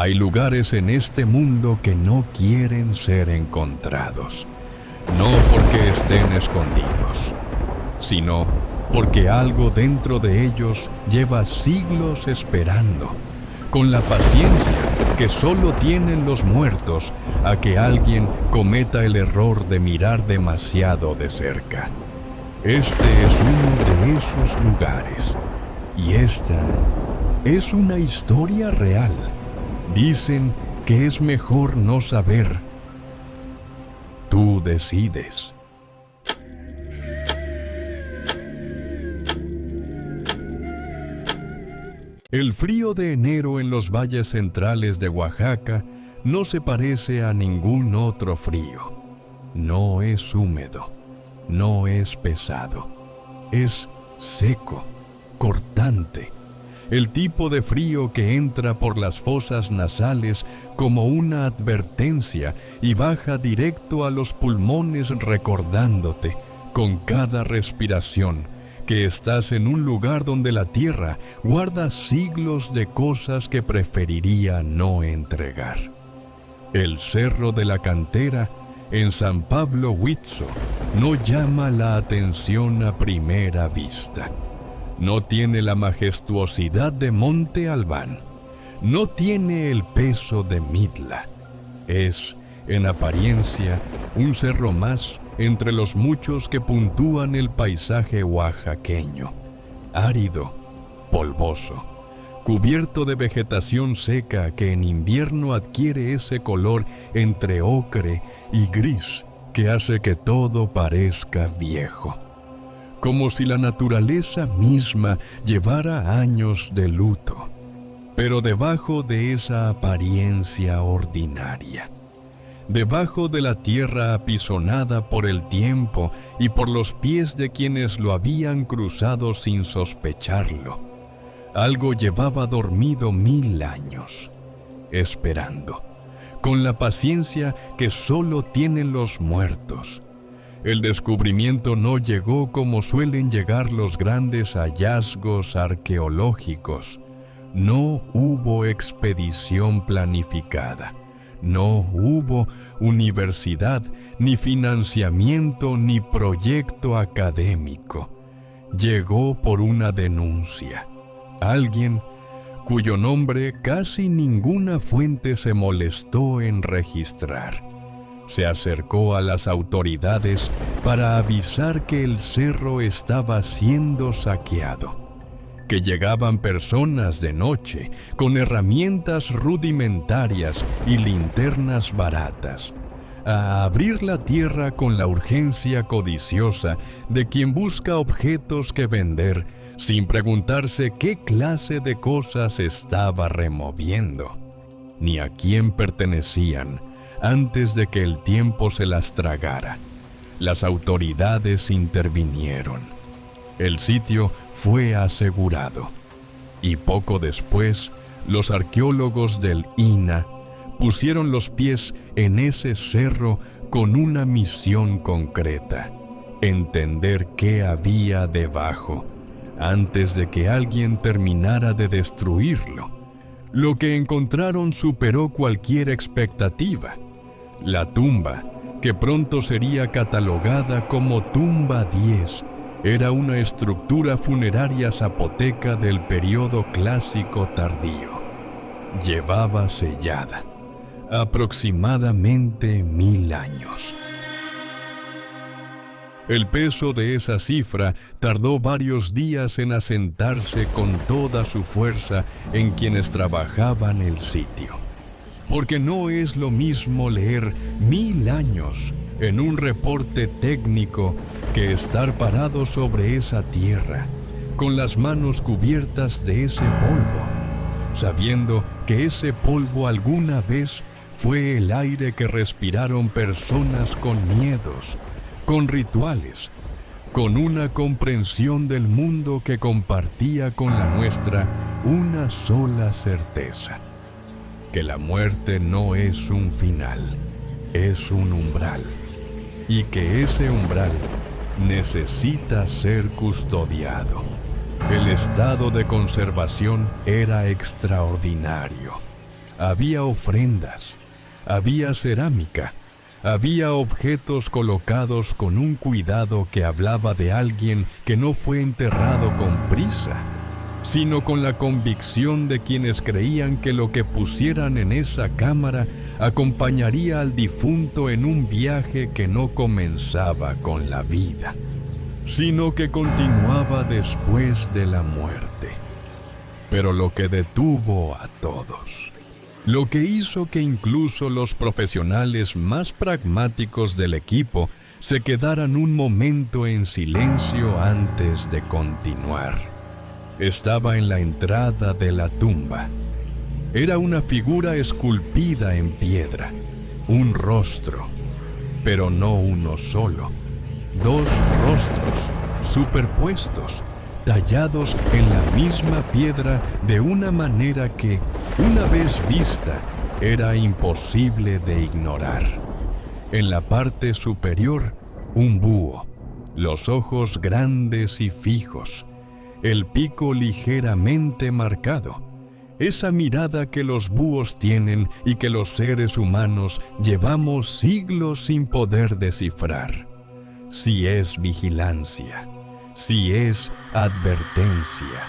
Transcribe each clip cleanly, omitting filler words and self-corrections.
Hay lugares en este mundo que no quieren ser encontrados, no porque estén escondidos, sino porque algo dentro de ellos lleva siglos esperando, con la paciencia que solo tienen los muertos a que alguien cometa el error de mirar demasiado de cerca. Este es uno de esos lugares, y esta es una historia real. Dicen que es mejor no saber. Tú decides. El frío de enero en los valles centrales de Oaxaca no se parece a ningún otro frío. No es húmedo, no es pesado, es seco, cortante. El tipo de frío que entra por las fosas nasales como una advertencia y baja directo a los pulmones recordándote, con cada respiración, que estás en un lugar donde la tierra guarda siglos de cosas que preferiría no entregar. El Cerro de la Cantera, en San Pablo Huizo, no llama la atención a primera vista. No tiene la majestuosidad de Monte Albán. No tiene el peso de Mitla. Es, en apariencia, un cerro más entre los muchos que puntúan el paisaje oaxaqueño. Árido, polvoso, cubierto de vegetación seca que en invierno adquiere ese color entre ocre y gris que hace que todo parezca viejo. Como si la naturaleza misma llevara años de luto, pero debajo de esa apariencia ordinaria, debajo de la tierra apisonada por el tiempo y por los pies de quienes lo habían cruzado sin sospecharlo, algo llevaba dormido 1000 años, esperando, con la paciencia que solo tienen los muertos. El descubrimiento no llegó como suelen llegar los grandes hallazgos arqueológicos. No hubo expedición planificada. No hubo universidad, ni financiamiento, ni proyecto académico. Llegó por una denuncia. Alguien cuyo nombre casi ninguna fuente se molestó en registrar. Se acercó a las autoridades para avisar que el cerro estaba siendo saqueado, que llegaban personas de noche con herramientas rudimentarias y linternas baratas, a abrir la tierra con la urgencia codiciosa de quien busca objetos que vender sin preguntarse qué clase de cosas estaba removiendo, ni a quién pertenecían, antes de que el tiempo se las tragara. Las autoridades intervinieron. El sitio fue asegurado. Y poco después, los arqueólogos del INAH pusieron los pies en ese cerro con una misión concreta: entender qué había debajo, antes de que alguien terminara de destruirlo. Lo que encontraron superó cualquier expectativa. La tumba, que pronto sería catalogada como Tumba 10, era una estructura funeraria zapoteca del período clásico tardío. Llevaba sellada aproximadamente 1000 años. El peso de esa cifra tardó varios días en asentarse con toda su fuerza en quienes trabajaban el sitio. Porque no es lo mismo leer 1000 años en un reporte técnico que estar parado sobre esa tierra, con las manos cubiertas de ese polvo, sabiendo que ese polvo alguna vez fue el aire que respiraron personas con miedos, con rituales, con una comprensión del mundo que compartía con la nuestra una sola certeza: que la muerte no es un final, es un umbral, y que ese umbral necesita ser custodiado. El estado de conservación era extraordinario. había ofrendas, había cerámica, había objetos colocados con un cuidado que hablaba de alguien que no fue enterrado con prisa, sino con la convicción de quienes creían que lo que pusieran en esa cámara acompañaría al difunto en un viaje que no comenzaba con la vida, sino que continuaba después de la muerte. Pero lo que detuvo a todos, lo que hizo que incluso los profesionales más pragmáticos del equipo se quedaran un momento en silencio antes de continuar, estaba en la entrada de la tumba. Era una figura esculpida en piedra, un rostro, pero no uno solo, dos rostros superpuestos, tallados en la misma piedra de una manera que, una vez vista, era imposible de ignorar. En la parte superior, un búho, los ojos grandes y fijos, el pico ligeramente marcado, esa mirada que los búhos tienen y que los seres humanos llevamos siglos sin poder descifrar. Si es vigilancia, si es advertencia,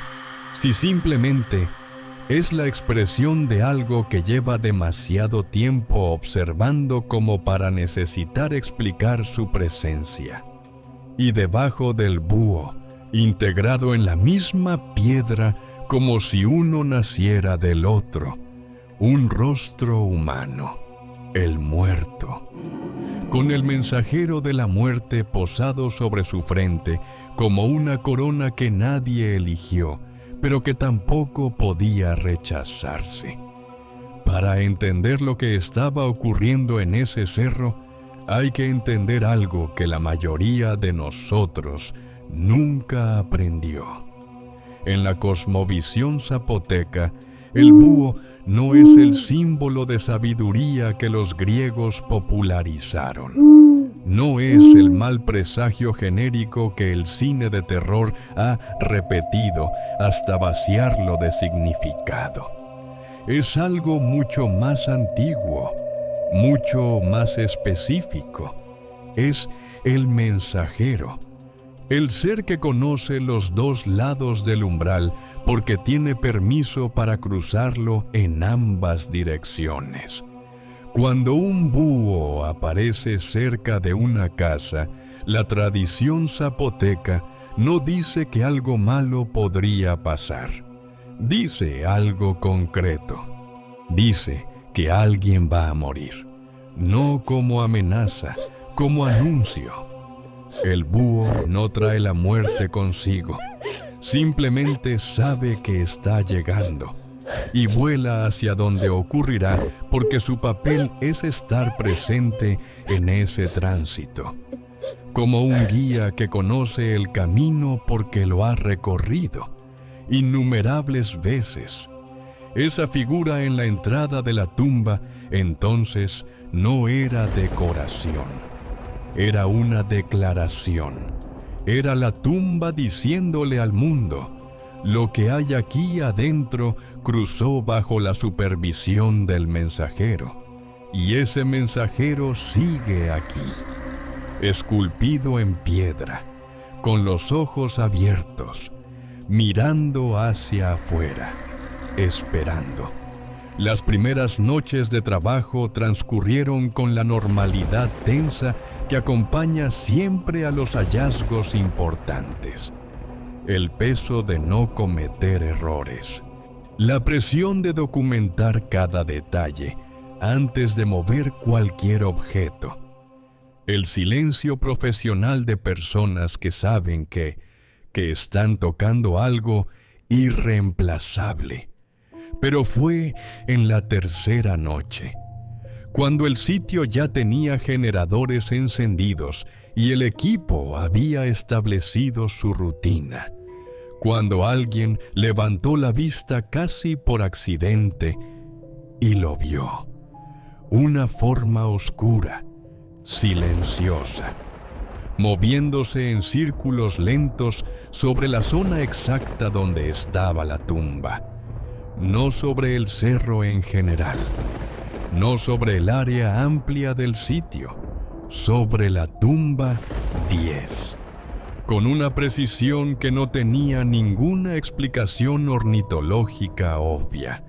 si simplemente es la expresión de algo que lleva demasiado tiempo observando como para necesitar explicar su presencia. Y debajo del búho, integrado en la misma piedra como si uno naciera del otro, un rostro humano, el muerto, con el mensajero de la muerte posado sobre su frente como una corona que nadie eligió, pero que tampoco podía rechazarse. Para entender lo que estaba ocurriendo en ese cerro, hay que entender algo que la mayoría de nosotros nunca aprendió. En la cosmovisión zapoteca, el búho no es el símbolo de sabiduría que los griegos popularizaron. No es el mal presagio genérico que el cine de terror ha repetido hasta vaciarlo de significado. Es algo mucho más antiguo, mucho más específico. Es el mensajero, el ser que conoce los dos lados del umbral porque tiene permiso para cruzarlo en ambas direcciones. Cuando un búho aparece cerca de una casa, la tradición zapoteca no dice que algo malo podría pasar. Dice algo concreto. Dice que alguien va a morir, no como amenaza, como anuncio. El búho no trae la muerte consigo, simplemente sabe que está llegando y vuela hacia donde ocurrirá porque su papel es estar presente en ese tránsito, como un guía que conoce el camino porque lo ha recorrido innumerables veces. Esa figura en la entrada de la tumba entonces no era decoración, era una declaración. Era la tumba diciéndole al mundo: lo que hay aquí adentro cruzó bajo la supervisión del mensajero, y ese mensajero sigue aquí, esculpido en piedra, con los ojos abiertos, mirando hacia afuera, esperando. Las primeras noches de trabajo transcurrieron con la normalidad tensa que acompaña siempre a los hallazgos importantes. El peso de no cometer errores. La presión de documentar cada detalle antes de mover cualquier objeto. El silencio profesional de personas que saben que están tocando algo irreemplazable. Pero fue en la tercera noche, cuando el sitio ya tenía generadores encendidos y el equipo había establecido su rutina, cuando alguien levantó la vista casi por accidente y lo vio. Una forma oscura, silenciosa, moviéndose en círculos lentos sobre la zona exacta donde estaba la tumba. no sobre el cerro en general, no sobre el área amplia del sitio, sobre la tumba 10, con una precisión que no tenía ninguna explicación ornitológica obvia.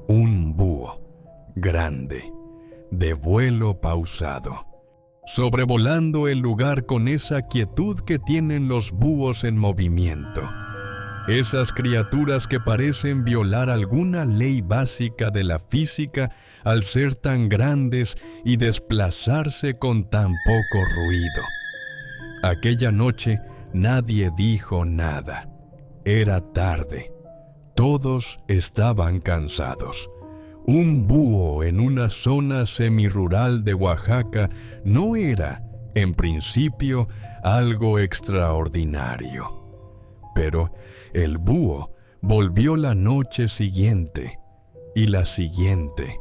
Un búho grande, de vuelo pausado, sobrevolando el lugar con esa quietud que tienen los búhos en movimiento. Esas criaturas que parecen violar alguna ley básica de la física al ser tan grandes y desplazarse con tan poco ruido. Aquella noche nadie dijo nada. Era tarde. Todos estaban cansados. Un búho en una zona semirural de Oaxaca no era, en principio, algo extraordinario. Pero el búho volvió la noche siguiente, y la siguiente,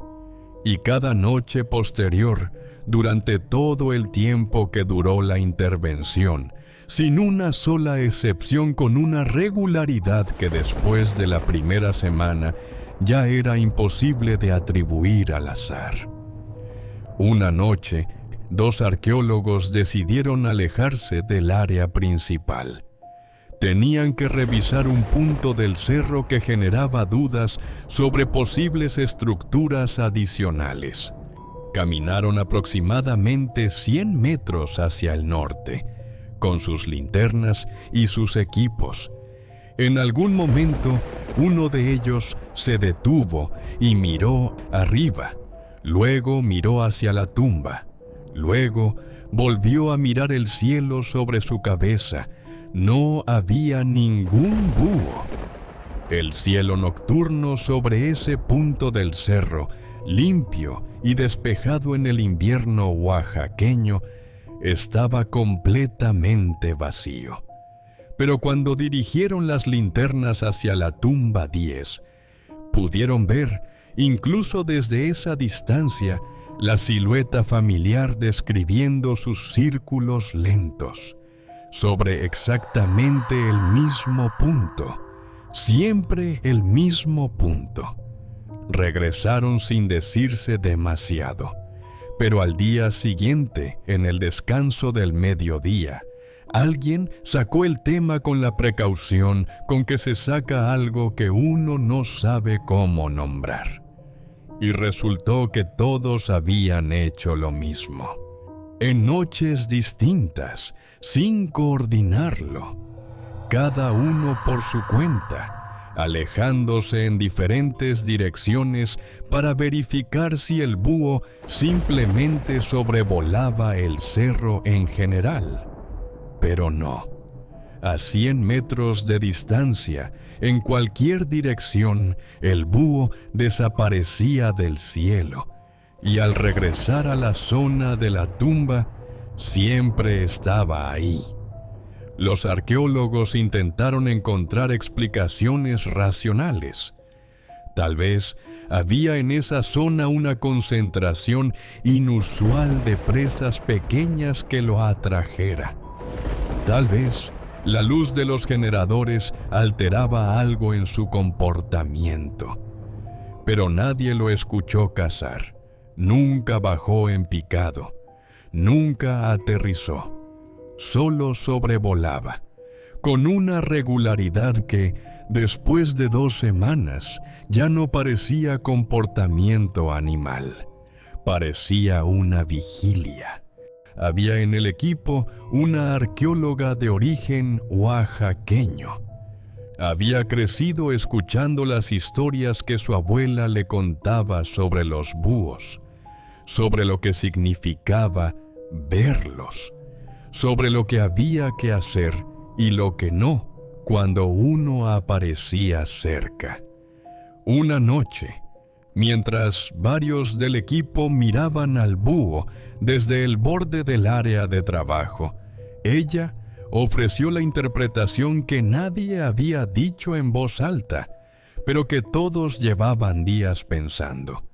y cada noche posterior, durante todo el tiempo que duró la intervención, sin una sola excepción, con una regularidad que después de la primera semana ya era imposible de atribuir al azar. Una noche, 2 arqueólogos decidieron alejarse del área principal. Tenían que revisar un punto del cerro que generaba dudas sobre posibles estructuras adicionales. Caminaron aproximadamente 100 metros hacia el norte, con sus linternas y sus equipos. En algún momento, uno de ellos se detuvo y miró arriba. Luego miró hacia la tumba. Luego volvió a mirar el cielo sobre su cabeza. No había ningún búho. El cielo nocturno sobre ese punto del cerro, limpio y despejado en el invierno oaxaqueño, estaba completamente vacío. Pero cuando dirigieron las linternas hacia la tumba 10, pudieron ver, incluso desde esa distancia, la silueta familiar describiendo sus círculos lentos, sobre exactamente el mismo punto, siempre el mismo punto. Regresaron sin decirse demasiado, pero al día siguiente, en el descanso del mediodía, alguien sacó el tema con la precaución con que se saca algo que uno no sabe cómo nombrar. Y resultó que todos habían hecho lo mismo, en noches distintas, sin coordinarlo, cada uno por su cuenta, alejándose en diferentes direcciones para verificar si el búho simplemente sobrevolaba el cerro en general. Pero no. A 100 metros de distancia, en cualquier dirección, el búho desaparecía del cielo, y al regresar a la zona de la tumba, siempre estaba ahí. Los arqueólogos intentaron encontrar explicaciones racionales. Tal vez había en esa zona una concentración inusual de presas pequeñas que lo atrajera. Tal vez la luz de los generadores alteraba algo en su comportamiento. Pero nadie lo escuchó cazar. Nunca bajó en picado. Nunca aterrizó. Solo sobrevolaba, con una regularidad que, después de 2 semanas, ya no parecía comportamiento animal. Parecía una vigilia. Había en el equipo una arqueóloga de origen oaxaqueño. Había crecido escuchando las historias que su abuela le contaba sobre los búhos, sobre lo que significaba verlos, sobre lo que había que hacer y lo que no cuando uno aparecía cerca. Una noche, mientras varios del equipo miraban al búho desde el borde del área de trabajo, ella ofreció la interpretación que nadie había dicho en voz alta, pero que todos llevaban días pensando.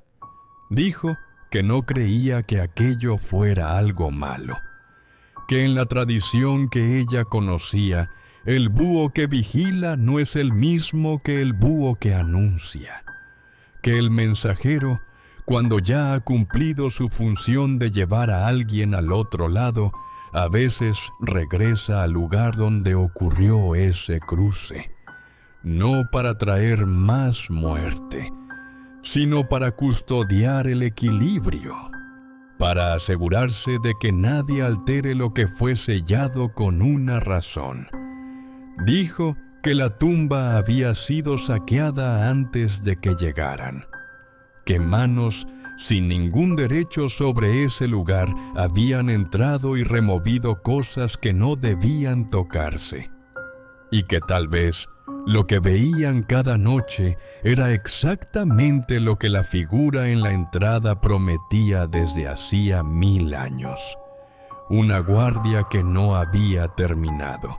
Dijo que no creía que aquello fuera algo malo, que en la tradición que ella conocía, el búho que vigila no es el mismo que el búho que anuncia, que el mensajero, cuando ya ha cumplido su función de llevar a alguien al otro lado, a veces regresa al lugar donde ocurrió ese cruce, no para traer más muerte, sino para custodiar el equilibrio, para asegurarse de que nadie altere lo que fue sellado con una razón. Dijo que la tumba había sido saqueada antes de que llegaran, que manos sin ningún derecho sobre ese lugar habían entrado y removido cosas que no debían tocarse, y que tal vez lo que veían cada noche era exactamente lo que la figura en la entrada prometía desde hacía 1000 años, una guardia que no había terminado.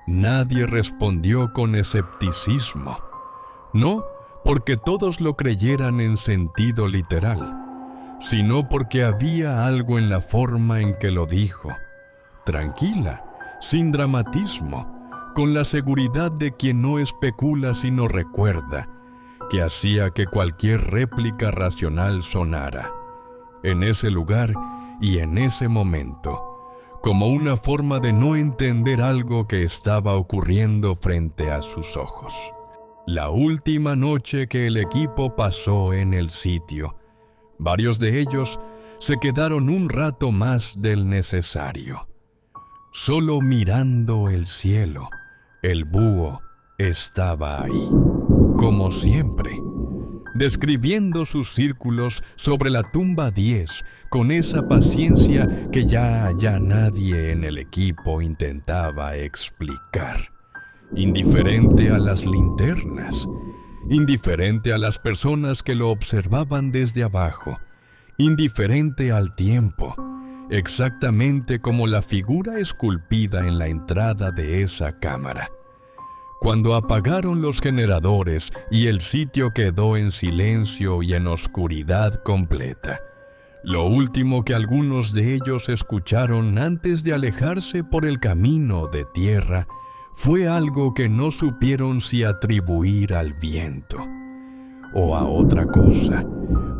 Nadie respondió con escepticismo, no porque todos lo creyeran en sentido literal, sino porque había algo en la forma en que lo dijo, tranquila, sin dramatismo, con la seguridad de quien no especula sino recuerda, que hacía que cualquier réplica racional sonara, en ese lugar y en ese momento, como una forma de no entender algo que estaba ocurriendo frente a sus ojos. La última noche que el equipo pasó en el sitio, varios de ellos se quedaron un rato más del necesario. Solo mirando el cielo, el búho estaba ahí, como siempre, describiendo sus círculos sobre la tumba 10 con esa paciencia que ya nadie en el equipo intentaba explicar. Indiferente a las linternas, indiferente a las personas que lo observaban desde abajo, indiferente al tiempo, exactamente como la figura esculpida en la entrada de esa cámara. Cuando apagaron los generadores y el sitio quedó en silencio y en oscuridad completa, lo último que algunos de ellos escucharon antes de alejarse por el camino de tierra fue algo que no supieron si atribuir al viento o a otra cosa,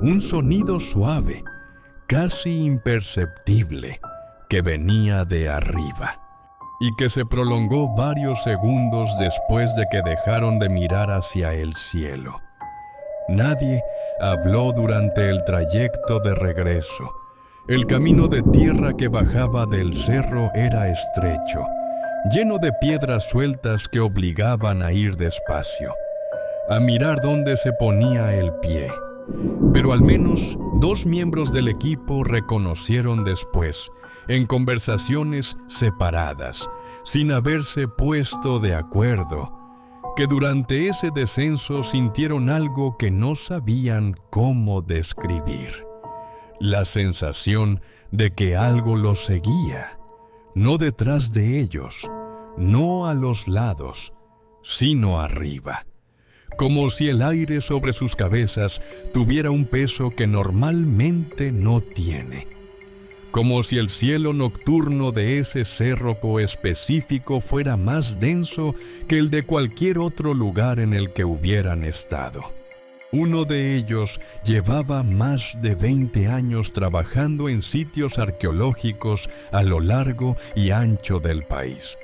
un sonido suave, casi imperceptible, que venía de arriba y que se prolongó varios segundos después de que dejaron de mirar hacia el cielo. Nadie habló durante el trayecto de regreso. El camino de tierra que bajaba del cerro era estrecho, lleno de piedras sueltas que obligaban a ir despacio, a mirar dónde se ponía el pie. Pero al menos 2 miembros del equipo reconocieron después, en conversaciones separadas, sin haberse puesto de acuerdo, que durante ese descenso sintieron algo que no sabían cómo describir. La sensación de que algo los seguía, no detrás de ellos, no a los lados, sino arriba, como si el aire sobre sus cabezas tuviera un peso que normalmente no tiene, como si el cielo nocturno de ese cerro coespecífico fuera más denso que el de cualquier otro lugar en el que hubieran estado. Uno de ellos llevaba más de 20 años trabajando en sitios arqueológicos a lo largo y ancho del país.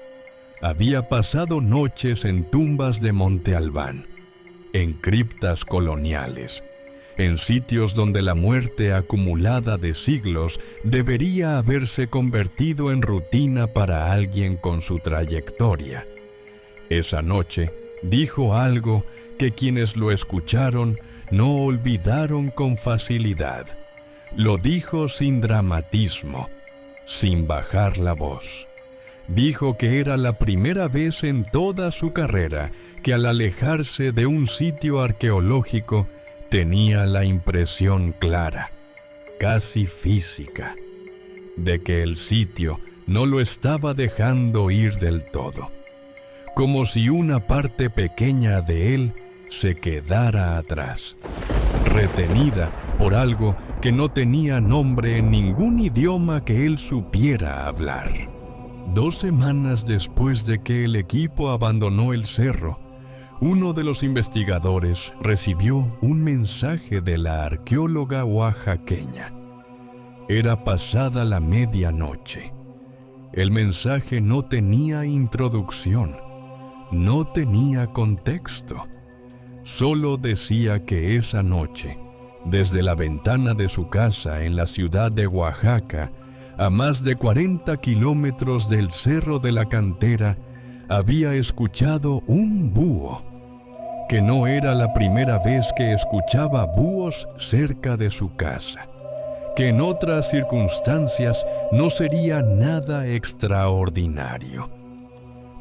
Había pasado noches en tumbas de Monte Albán, en criptas coloniales, en sitios donde la muerte acumulada de siglos debería haberse convertido en rutina para alguien con su trayectoria. Esa noche dijo algo que quienes lo escucharon no olvidaron con facilidad. Lo dijo sin dramatismo, sin bajar la voz. Dijo que era la primera vez en toda su carrera que al alejarse de un sitio arqueológico tenía la impresión clara, casi física, de que el sitio no lo estaba dejando ir del todo, como si una parte pequeña de él se quedara atrás, retenida por algo que no tenía nombre en ningún idioma que él supiera hablar. 2 semanas después de que el equipo abandonó el cerro, Uno de los investigadores recibió un mensaje de la arqueóloga oaxaqueña. Era pasada la medianoche. El mensaje no tenía introducción, no tenía contexto. Solo decía que esa noche, desde la ventana de su casa en la ciudad de Oaxaca, a más de 40 kilómetros del Cerro de la Cantera, había escuchado un búho, que no era la primera vez que escuchaba búhos cerca de su casa, que en otras circunstancias no sería nada extraordinario,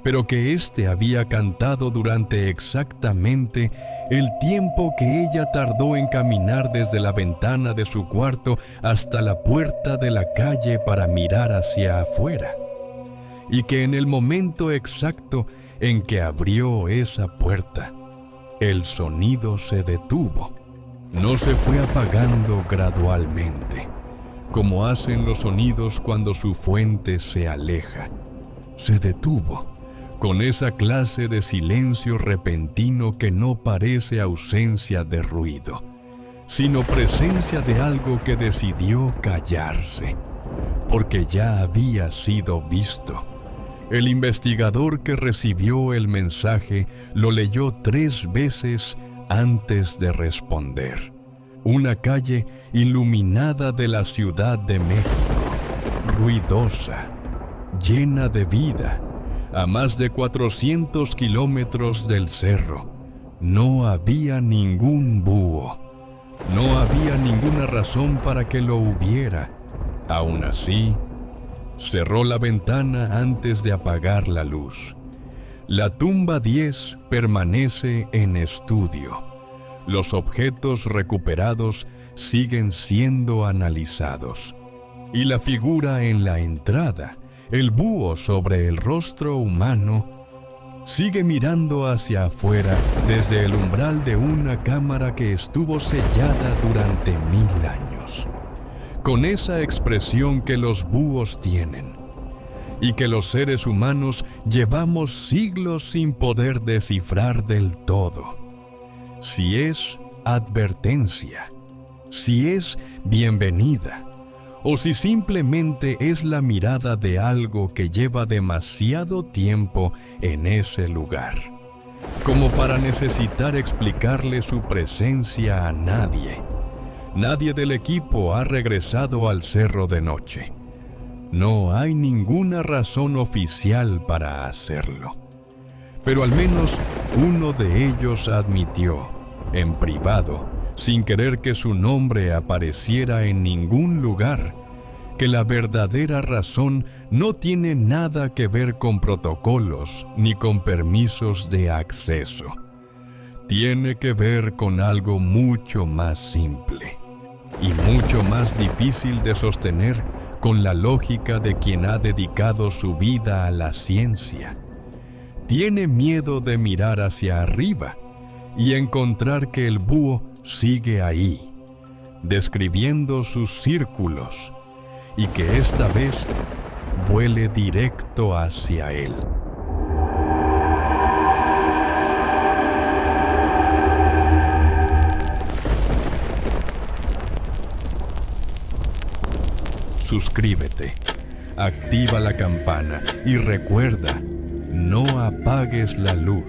pero que éste había cantado durante exactamente el tiempo que ella tardó en caminar desde la ventana de su cuarto hasta la puerta de la calle para mirar hacia afuera, y que en el momento exacto en que abrió esa puerta, el sonido se detuvo. No se fue apagando gradualmente, como hacen los sonidos cuando su fuente se aleja. Se detuvo, con esa clase de silencio repentino que no parece ausencia de ruido, sino presencia de algo que decidió callarse, porque ya había sido visto. El investigador que recibió el mensaje lo leyó 3 veces antes de responder. Una calle iluminada de la Ciudad de México, ruidosa, llena de vida, a más de 400 kilómetros del cerro. No había ningún búho. No había ninguna razón para que lo hubiera. Aún así, cerró la ventana antes de apagar la luz. La tumba 10 permanece en estudio. Los objetos recuperados siguen siendo analizados. Y la figura en la entrada, el búho sobre el rostro humano, sigue mirando hacia afuera desde el umbral de una cámara que estuvo sellada durante 1000 años, con esa expresión que los búhos tienen y que los seres humanos llevamos siglos sin poder descifrar del todo. Si es advertencia, si es bienvenida, o si simplemente es la mirada de algo que lleva demasiado tiempo en ese lugar, como para necesitar explicarle su presencia a nadie. Nadie del equipo ha regresado al cerro de noche. No hay ninguna razón oficial para hacerlo. Pero al menos uno de ellos admitió, en privado, sin querer que su nombre apareciera en ningún lugar, que la verdadera razón no tiene nada que ver con protocolos ni con permisos de acceso. Tiene que ver con algo mucho más simple y mucho más difícil de sostener con la lógica de quien ha dedicado su vida a la ciencia. Tiene miedo de mirar hacia arriba y encontrar que el búho sigue ahí, describiendo sus círculos, y que esta vez vuele directo hacia él. Suscríbete, activa la campana y recuerda, no apagues la luz.